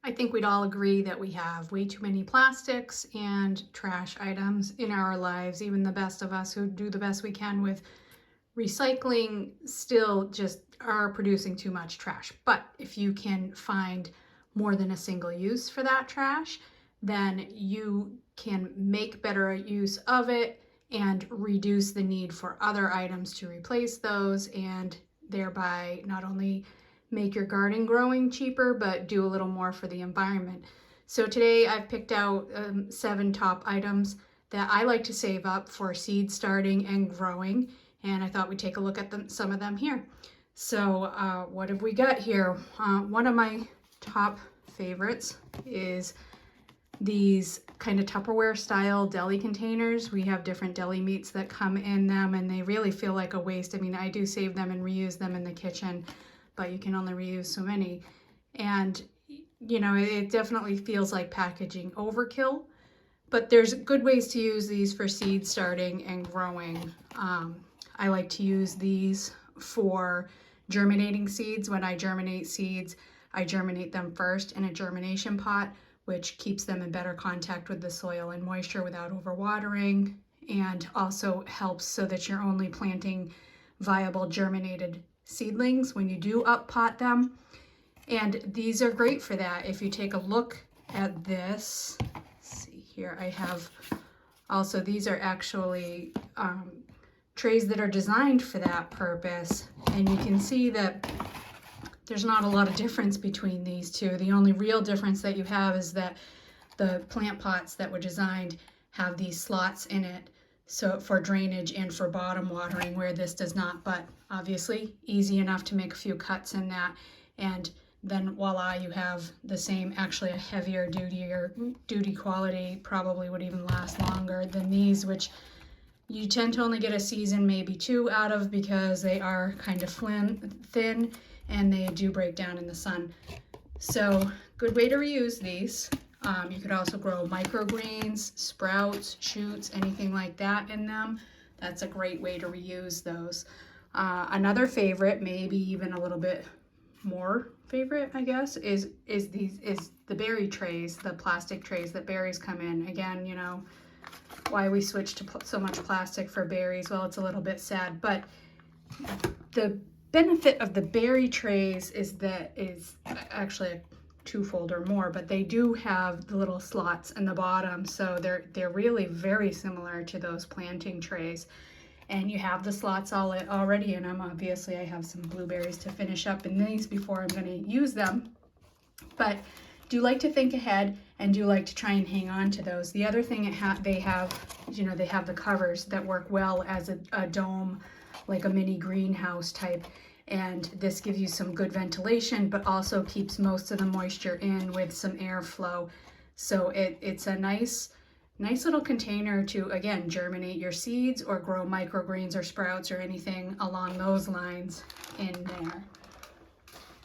I think we'd all agree that we have way too many plastics and trash items in our lives. Even the best of us who do the best we can with recycling still just are producing too much trash. But if you can find more than a single use for that trash, then you can make better use of it and reduce the need for other items to replace those, and thereby not only make your garden growing cheaper, but do a little more for the environment. So today I've picked out 7 top items that I like to save up for seed starting and growing, and I thought we'd take a look at some of them here. So what have we got here? One of my top favorites is these kind of Tupperware style deli containers. We have different deli meats that come in them, and they really feel like a waste. I mean, I do save them and reuse them in the kitchen, but you can only reuse so many. And you know, it definitely feels like packaging overkill, but there's good ways to use these for seed starting and growing. I like to use these for germinating seeds. When I germinate seeds, I germinate them first in a germination pot, which keeps them in better contact with the soil and moisture without overwatering, and also helps so that you're only planting viable germinated seedlings when you do up pot them. And these are great for that. If you take a look at this, let's see here, I have also, these are actually trays that are designed for that purpose, and you can see that there's not a lot of difference between these two. The only real difference that you have is that the plant pots that were designed have these slots in it, so for drainage and for bottom watering, where this does not. But obviously easy enough to make a few cuts in that, and then voila, you have the same, actually a heavier duty quality, probably would even last longer than these, which you tend to only get a season, maybe 2 out of, because they are kind of thin and they do break down in the sun. So good way to reuse these. You could also grow microgreens, sprouts, shoots, anything like that in them. That's a great way to reuse those. Another favorite, maybe even a little bit more favorite, I guess, is the berry trays, the plastic trays that berries come in. Again, you know, why we switched to so much plastic for berries, well, it's a little bit sad, but the benefit of the berry trays is actually a twofold or more, but they do have the little slots in the bottom, so they're really very similar to those planting trays. And you have the slots already in them. Obviously, I have some blueberries to finish up in these before I'm going to use them. But do like to think ahead, and do like to try and hang on to those. The other thing they have, you know, they have the covers that work well as a dome, like a mini greenhouse type. And this gives you some good ventilation, but also keeps most of the moisture in with some airflow. So it's a nice little container to, again, germinate your seeds or grow microgreens or sprouts or anything along those lines in there.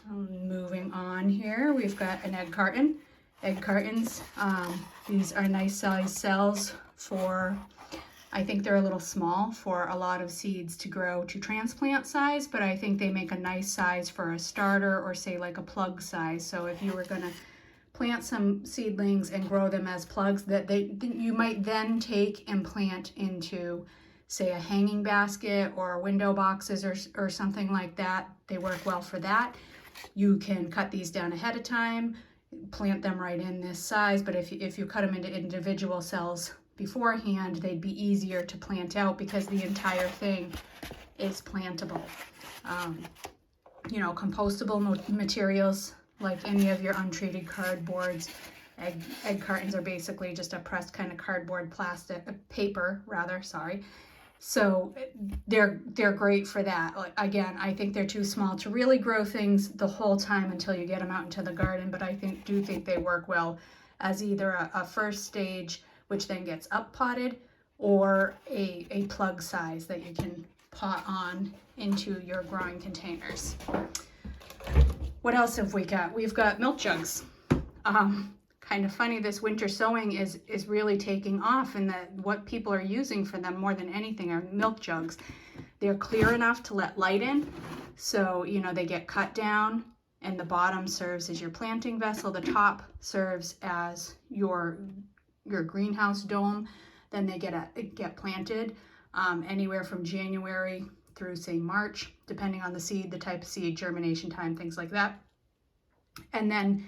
Moving on here, we've got an egg carton. Egg cartons, these are nice size cells for, I think they're a little small for a lot of seeds to grow to transplant size, but I think they make a nice size for a starter, or say like a plug size. So if you were gonna plant some seedlings and grow them as plugs, that you might then take and plant into, say, a hanging basket or window boxes or something like that. They work well for that. You can cut these down ahead of time, plant them right in this size, but if you cut them into individual cells beforehand, they'd be easier to plant out because the entire thing is plantable. You know, compostable materials like any of your untreated cardboards. Egg cartons are basically just a pressed kind of cardboard, paper rather, sorry. So they're great for that. Again, I think they're too small to really grow things the whole time until you get them out into the garden, but I do think they work well as either a first stage, which then gets up potted, or a plug size that you can pot on into your growing containers. What else have we got? We've got milk jugs. Kind of funny, this winter sowing is really taking off, and that what people are using for them more than anything are milk jugs. They're clear enough to let light in, so you know they get cut down and the bottom serves as your planting vessel. The top serves as your greenhouse dome. Then they get planted anywhere from January through, say, March, depending on the seed, the type of seed, germination time, things like that. And then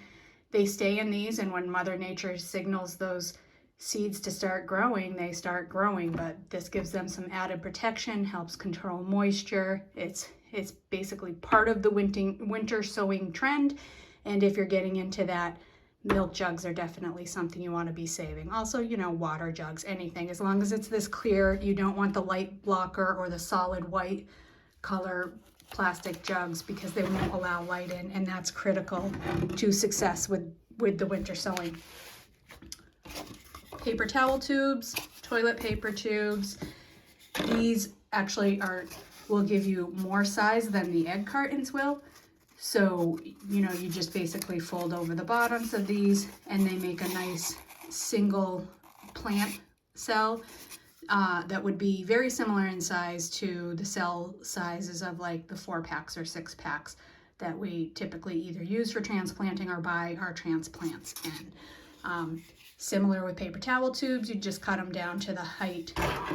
they stay in these, and when Mother Nature signals those seeds to start growing, they start growing. But this gives them some added protection, helps control moisture. It's basically part of the winter sowing trend. And if you're getting into that, milk jugs are definitely something you want to be saving. Also, water jugs, anything, as long as it's this clear. You don't want the light blocker or the solid white color plastic jugs, because they won't allow light in, and that's critical to success with the winter sowing. Paper towel tubes, toilet paper tubes. These actually will give you more size than the egg cartons will. So, you just basically fold over the bottoms of these, and they make a nice single plant cell that would be very similar in size to the cell sizes of like the 4-packs or 6-packs that we typically either use for transplanting or buy our transplants in. Similar with paper towel tubes, you just cut them down to the height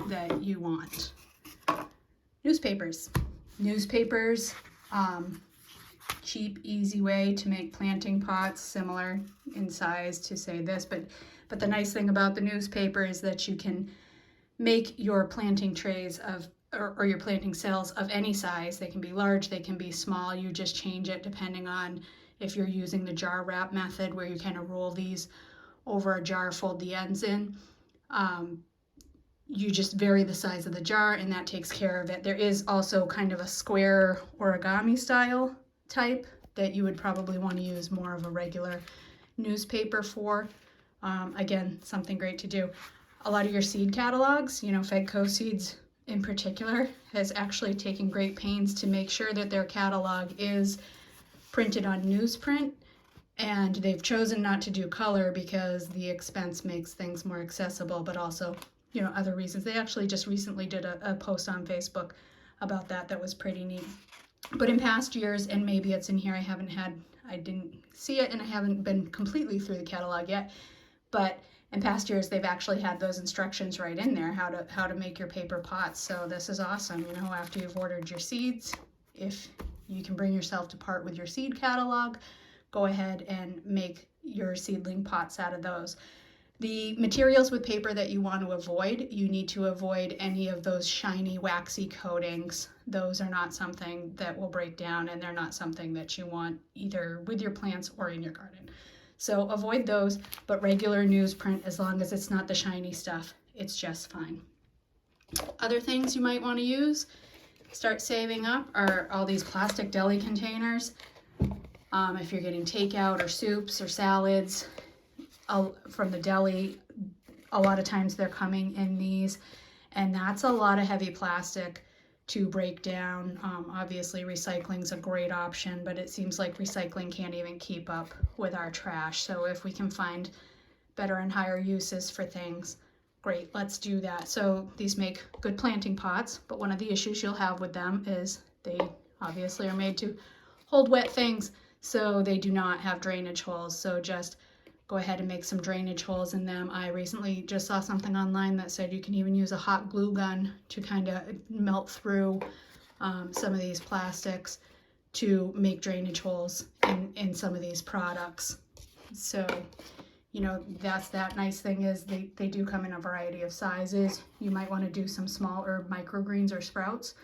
that you want. Newspapers, cheap, easy way to make planting pots, similar in size to, say, this, but the nice thing about the newspaper is that you can make your planting trays or your planting cells of any size. They can be large, they can be small. You just change it depending on if you're using the jar wrap method, where you kind of roll these over a jar, fold the ends in. You just vary the size of the jar, and that takes care of it. There is also kind of a square origami style type that you would probably want to use more of a regular newspaper for. Again, something great to do. A lot of your seed catalogs, Fedco Seeds in particular, has actually taken great pains to make sure that their catalog is printed on newsprint, and they've chosen not to do color because the expense makes things more accessible, but also, other reasons. They actually just recently did a post on Facebook about that was pretty neat. But in past years, and maybe it's in here, I didn't see it, and I haven't been completely through the catalog yet, but in past years, they've actually had those instructions right in there, how to make your paper pots. So this is awesome. After you've ordered your seeds, if you can bring yourself to part with your seed catalog, go ahead and make your seedling pots out of those. The materials with paper that you want to avoid, you need to avoid any of those shiny, waxy coatings. Those are not something that will break down, and they're not something that you want either with your plants or in your garden. So avoid those, but regular newsprint, as long as it's not the shiny stuff, it's just fine. Other things you might want to use, start saving up, are all these plastic deli containers. If you're getting takeout or soups or salads from the deli, a lot of times they're coming in these, and that's a lot of heavy plastic to break down. Obviously recycling's a great option, but it seems like recycling can't even keep up with our trash. So if we can find better and higher uses for things, great, let's do that. So these make good planting pots, but one of the issues you'll have with them is they obviously are made to hold wet things, so they do not have drainage holes. So just go ahead and make some drainage holes in them. I recently just saw something online that said you can even use a hot glue gun to kind of melt through some of these plastics to make drainage holes in some of these products. So, that's that. Nice thing is they do come in a variety of sizes. You might want to do some small herb microgreens or sprouts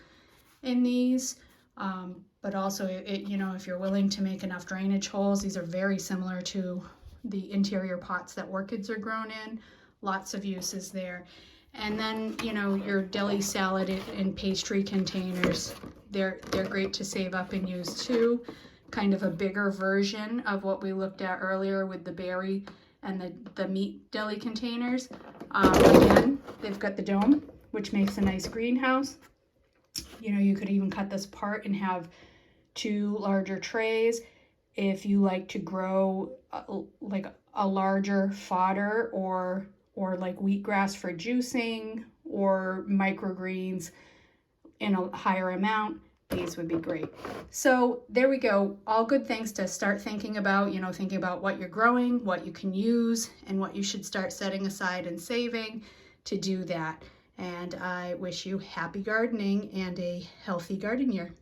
in these. But also, if you're willing to make enough drainage holes, these are very similar to the interior pots that orchids are grown in. Lots of uses there. And then, your deli salad and pastry containers, they're great to save up and use too. Kind of a bigger version of what we looked at earlier with the berry and the meat deli containers. Again, they've got the dome, which makes a nice greenhouse. You could even cut this apart and have 2 larger trays. If you like to grow like a larger fodder or like wheatgrass for juicing or microgreens in a higher amount, these would be great. So there we go. All good things to start thinking about, thinking about what you're growing, what you can use, and what you should start setting aside and saving to do that. And I wish you happy gardening and a healthy garden year.